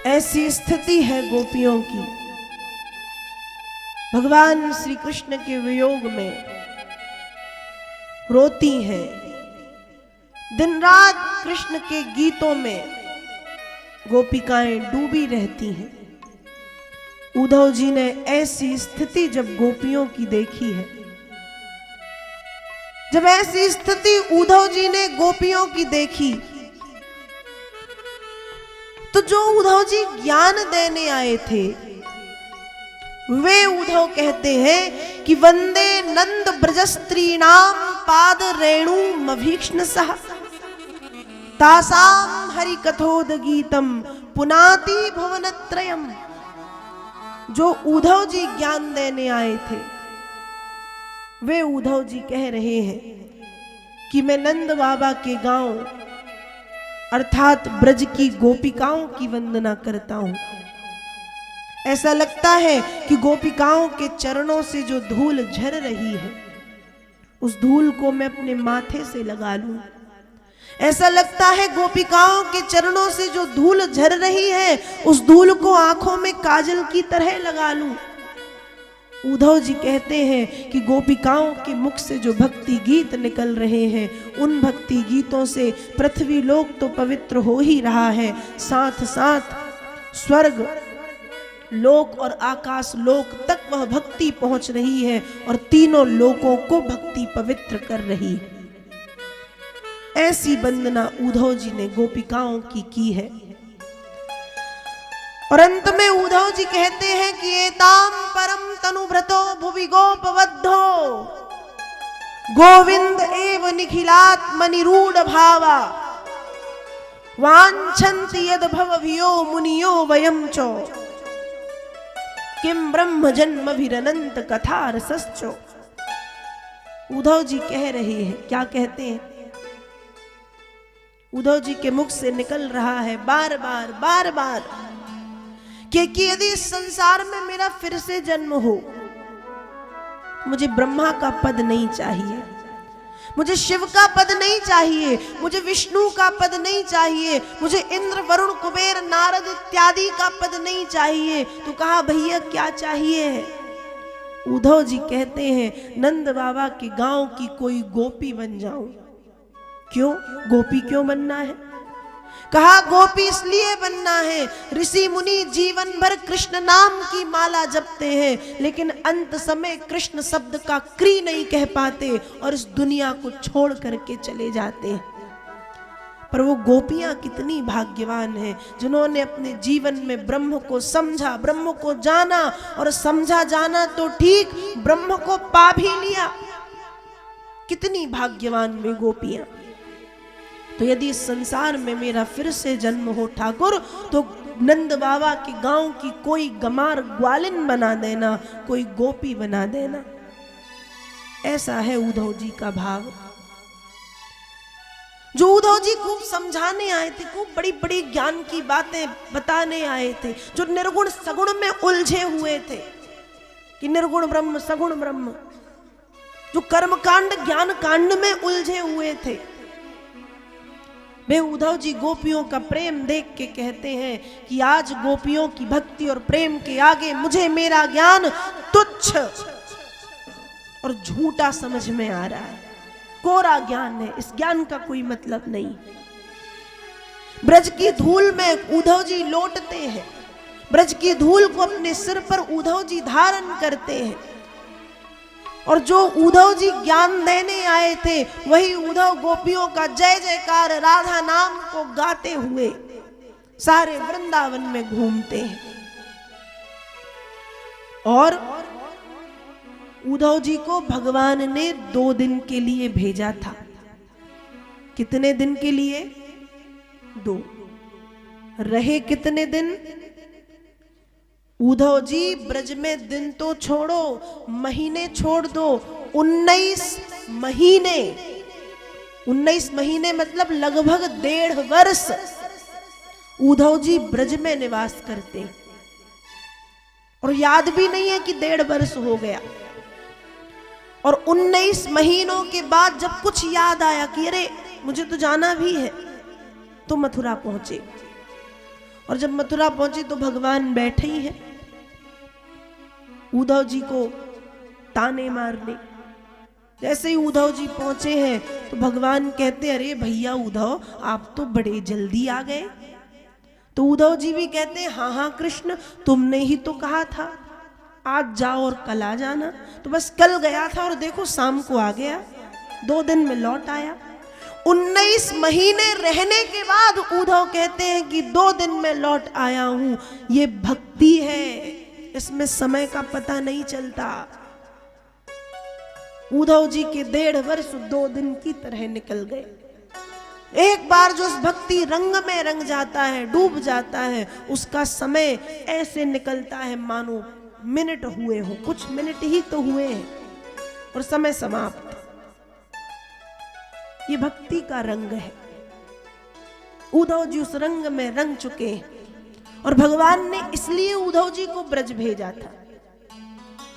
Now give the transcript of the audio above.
ऐसी स्थिति है गोपियों की, भगवान श्री कृष्ण के वियोग में रोती हैं, दिन रात कृष्ण के गीतों में गोपिकाएं डूबी रहती हैं। उद्धव जी ने ऐसी स्थिति जब गोपियों की देखी है, जब ऐसी स्थिति उद्धव जी ने गोपियों की देखी, तो जो उद्धव जी ज्ञान देने आए थे वे उद्धव कहते हैं कि वंदे नंद ब्रजस्त्रीणाम पाद रेणु मभीक्ष्ण सह तासाम हरि कथोद गीतम पुनाति भुवनत्रयम। जो उद्धव जी ज्ञान देने आए थे वे उद्धव जी कह रहे हैं कि मैं नंद बाबा के गांव अर्थात ब्रज की गोपिकाओं की वंदना करता हूं। ऐसा लगता है कि गोपिकाओं के चरणों से जो धूल झर रही है उस धूल को मैं अपने माथे से लगा लूं। ऐसा लगता है गोपिकाओं के चरणों से जो धूल झर रही है उस धूल को आंखों में काजल की तरह लगा लूं। उद्धव जी कहते हैं कि गोपिकाओं के मुख से जो भक्ति गीत निकल रहे हैं उन भक्ति गीतों से पृथ्वी लोक तो पवित्र हो ही रहा है, साथ साथ स्वर्ग लोक और आकाश लोक तक वह भक्ति पहुंच रही है और तीनों लोकों को भक्ति पवित्र कर रही है। ऐसी वंदना उद्धव जी ने गोपिकाओं की है। और अंत में उद्धव जी कहते हैं कि एताम परम तनुभृतो भुवि गोपवद्धो गोविंद एव निखिलात् मनिरूढ़ भावा वांछन्ति यद भवभियो मुनियो वयं च किम ब्रह्म जन्मभिरनंत कथा रसश्चो। उद्धव जी कह रहे हैं, क्या कहते हैं? उद्धव जी के मुख से निकल रहा है बार बार कि यदि इस संसार में मेरा फिर से जन्म हो, मुझे ब्रह्मा का पद नहीं चाहिए, मुझे शिव का पद नहीं चाहिए, मुझे विष्णु का पद नहीं चाहिए, मुझे इंद्र वरुण कुबेर नारद इत्यादि का पद नहीं चाहिए। तो कहा भैया क्या चाहिए? उद्धव जी कहते हैं नंद बाबा के गांव की कोई गोपी बन जाऊं। क्यों गोपी क्यों बनना है? कहा गोपी इसलिए बनना है, ऋषि मुनि जीवन भर कृष्ण नाम की माला जपते हैं लेकिन अंत समय कृष्ण शब्द का क्री नहीं कह पाते और इस दुनिया को छोड़ करके चले जाते हैं। पर वो गोपियां कितनी भाग्यवान हैं जिन्होंने अपने जीवन में ब्रह्म को समझा, ब्रह्म को जाना, और समझा जाना तो ठीक, ब्रह्म को पा भी लिया। कितनी भाग्यवान वे गोपियां। तो यदि इस संसार में मेरा फिर से जन्म हो ठाकुर, तो नंद बाबा के गांव की कोई गमार ग्वालिन बना देना, कोई गोपी बना देना। ऐसा है उद्धव जी का भाव। जो उद्धव जी खूब समझाने आए थे, खूब बड़ी बड़ी ज्ञान की बातें बताने आए थे, जो निर्गुण सगुण में उलझे हुए थे कि निर्गुण ब्रह्म सगुण ब्रह्म, जो कर्म कांड ज्ञान कांड में उलझे हुए थे, वे उद्धव जी गोपियों का प्रेम देख के कहते हैं कि आज गोपियों की भक्ति और प्रेम के आगे मुझे मेरा ज्ञान तुच्छ और झूठा समझ में आ रहा है। कोरा ज्ञान है, इस ज्ञान का कोई मतलब नहीं। ब्रज की धूल में उद्धव जी लौटते हैं, ब्रज की धूल को अपने सिर पर उद्धव जी धारण करते हैं, और जो उद्धव जी ज्ञान देने आए थे वही उद्धव गोपियों का जय जयकार राधा नाम को गाते हुए सारे वृंदावन में घूमते हैं। और उद्धव जी को भगवान ने 2 दिन के लिए भेजा था। कितने दिन के लिए? 2। रहे कितने दिन? उद्धव जी ब्रज में दिन तो छोड़ो, महीने छोड़ दो, 19 महीने। 19 महीने मतलब लगभग 1.5 वर्ष उद्धव जी ब्रज में निवास करते, और याद भी नहीं है कि 1.5 वर्ष हो गया। और 19 महीनों के बाद जब कुछ याद आया कि अरे मुझे तो जाना भी है, तो मथुरा पहुंचे। और जब मथुरा पहुंचे तो भगवान बैठे ही हैं उद्धव जी को ताने मारने। जैसे ही उद्धव जी पहुंचे हैं तो भगवान कहते, अरे भैया उद्धव, आप तो बड़े जल्दी आ गए। तो उद्धव जी भी कहते हैं, हाँ हाँ कृष्ण, तुमने ही तो कहा था आज जाओ और कल आ जाना। तो बस कल गया था और देखो शाम को आ गया, 2 दिन में लौट आया। 19 महीने रहने के बाद उद्धव कहते हैं कि 2 दिन में लौट आया हूं। ये भक्ति है, इसमें समय का पता नहीं चलता। उद्धव जी के 1.5 वर्ष 2 दिन की तरह निकल गए। एक बार जो उस भक्ति रंग में रंग जाता है, डूब जाता है, उसका समय ऐसे निकलता है मानो मिनट हुए हो, कुछ मिनट ही तो हुए हैं और समय समाप्त। ये भक्ति का रंग है। उद्धव जी उस रंग में रंग चुके हैं और भगवान ने इसलिए उद्धव जी को ब्रज भेजा था